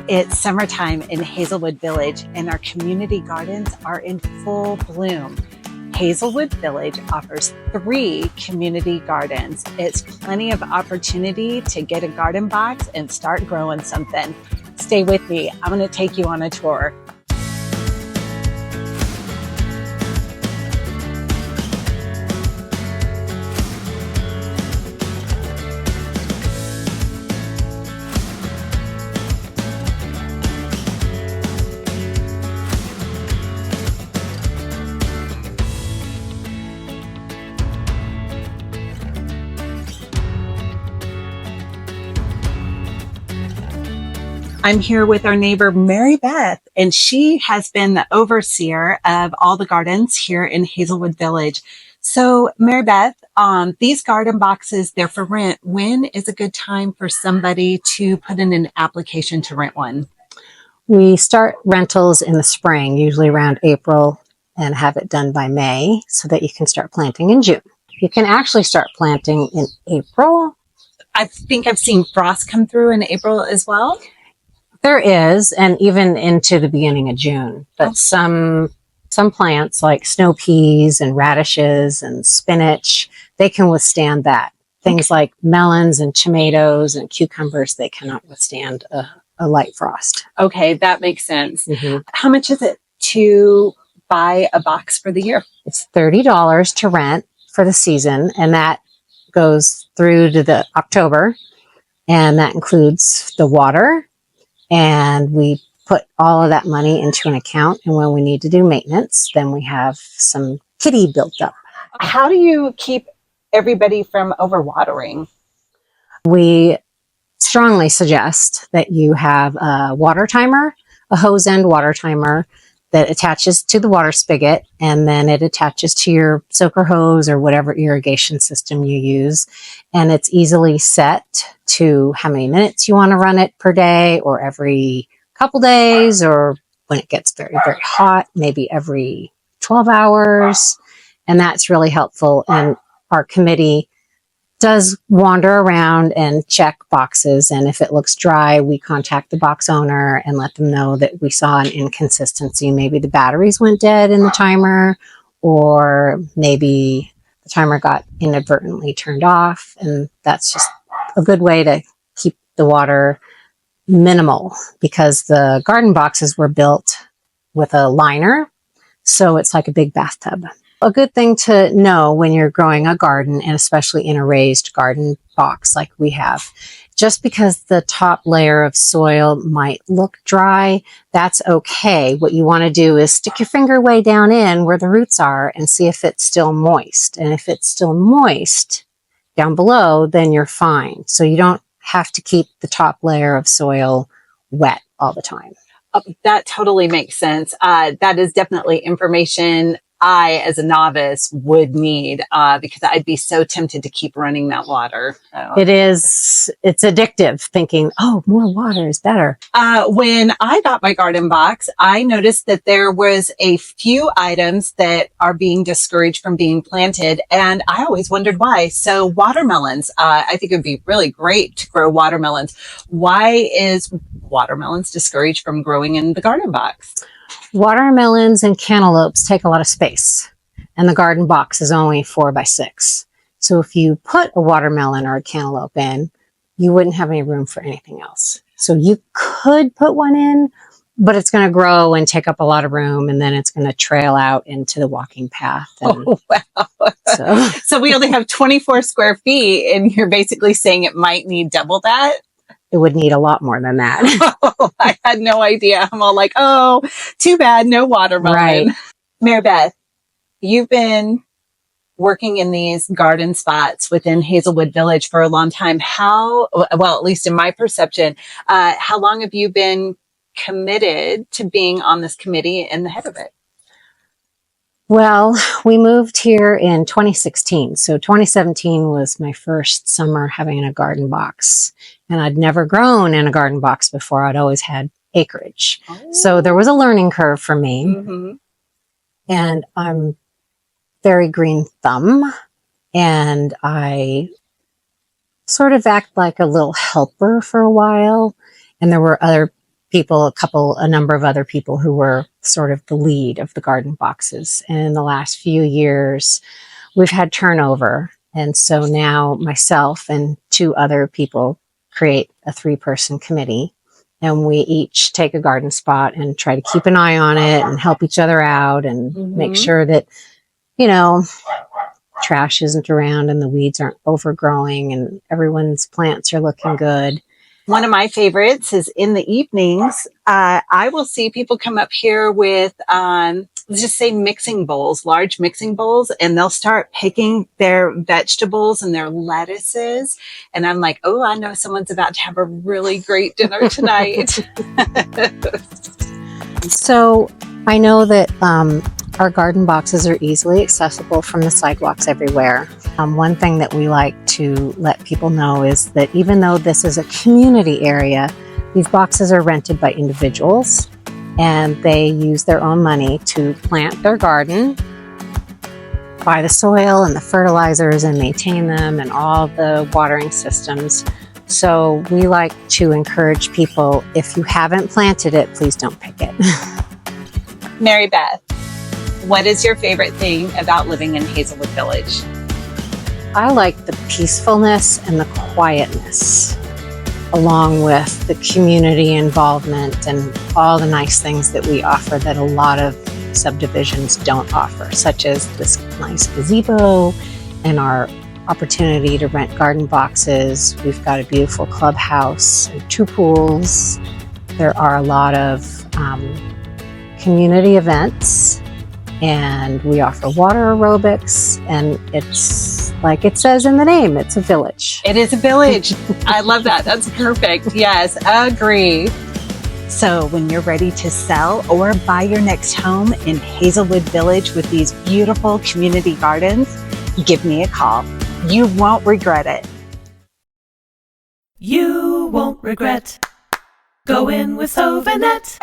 It's summertime in Hazelwood Village, and our community gardens are in full bloom. Hazelwood Village offers 3 community gardens. It's plenty of opportunity to get a garden box and start growing something. Stay with me. I'm going to take you on a tour. I'm here with our neighbor, Maribeth, and she has been the overseer of all the gardens here in Hazelwood Village. So, Maribeth, these garden boxes, they're for rent. When is a good time for somebody to put in an application to rent one? We start rentals in the spring, usually around April, and have it done by May so that you can start planting in June. You can actually start planting in April. I think I've seen frost come through in April as well. There is, and even into the beginning of June. But some plants like snow peas and radishes and spinach, they can withstand that. Things like melons and tomatoes and cucumbers, they cannot withstand a light frost. Okay, that makes sense. Mm-hmm. How much is it to buy a box for the year? It's $30 to rent for the season, and that goes through to the October, and that includes the water. And we put all of that money into an account. And when we need to do maintenance, then we have some kitty built up. How do you keep everybody from overwatering? We strongly suggest that you have a water timer, a hose end water timer that attaches to the water spigot, and then it attaches to your soaker hose or whatever irrigation system you use. And it's easily set to how many minutes you want to run it per day, or every couple days, or when it gets very, very hot, maybe every 12 hours. And that's really helpful. And our committee does wander around and check boxes. And if it looks dry, we contact the box owner and let them know that we saw an inconsistency. Maybe the batteries went dead in the timer, or maybe the timer got inadvertently turned off. And that's just a good way to keep the water minimal, because the garden boxes were built with a liner. So it's like a big bathtub. A good thing to know when you're growing a garden, and especially in a raised garden box like we have, just because the top layer of soil might look dry, that's okay. What you want to do is stick your finger way down in where the roots are and see if it's still moist. And if it's still moist down below, then you're fine. So you don't have to keep the top layer of soil wet all the time. That totally makes sense. That is definitely information I, as a novice, would need, because I'd be so tempted to keep running that water. It's addictive, thinking, oh, more water is better. When I got my garden box, I noticed that there was a few items that are being discouraged from being planted, and I always wondered why. So watermelons, I think it would be really great to grow watermelons. Why is watermelons discouraged from growing in the garden box? Watermelons and cantaloupes take a lot of space, and the garden box is only 4 by 6. So if you put a watermelon or a cantaloupe in, you wouldn't have any room for anything else. So you could put one in, but it's going to grow and take up a lot of room, and then it's going to trail out into the walking path. And oh, wow. So we only have 24 square feet, and you're basically saying it might need double that? It would need a lot more than that. Oh, I had no idea. I'm all like, oh, too bad, no watermelon. Right. Maribeth, you've been working in these garden spots within Hazelwood Village for a long time. Well, at least in my perception, how long have you been committed to being on this committee and the head of it? Well, we moved here in 2016. So 2017 was my first summer having a garden box. And I'd never grown in a garden box before. I'd always had acreage. Oh. So there was a learning curve for me. Mm-hmm. And I'm very green thumb. And I sort of act like a little helper for a while. And there were other a number of other people who were sort of the lead of the garden boxes. And in the last few years, we've had turnover. And so now myself and 2 other people create a 3-person committee. And we each take a garden spot and try to keep an eye on it and help each other out and make sure that, trash isn't around and the weeds aren't overgrowing and everyone's plants are looking good. One of my favorites is in the evenings. I will see people come up here with, let's just say mixing bowls, large mixing bowls, and they'll start picking their vegetables and their lettuces. And I'm like, oh, I know someone's about to have a really great dinner tonight. So I know that our garden boxes are easily accessible from the sidewalks everywhere. One thing that we like to let people know is that even though this is a community area, these boxes are rented by individuals and they use their own money to plant their garden, buy the soil and the fertilizers and maintain them and all the watering systems. So we like to encourage people, if you haven't planted it, please don't pick it. Maribeth, what is your favorite thing about living in Hazelwood Village? I like the peacefulness and the quietness, along with the community involvement and all the nice things that we offer that a lot of subdivisions don't offer, such as this nice gazebo and our opportunity to rent garden boxes. We've got a beautiful clubhouse and 2 pools. There are a lot of community events, and we offer water aerobics, and it's like it says in the name, it's a village. It is a village. I love that. That's perfect. Yes, agree. So when you're ready to sell or buy your next home in Hazelwood Village with these beautiful community gardens, give me a call. You won't regret it. You won't regret going with Sovanett.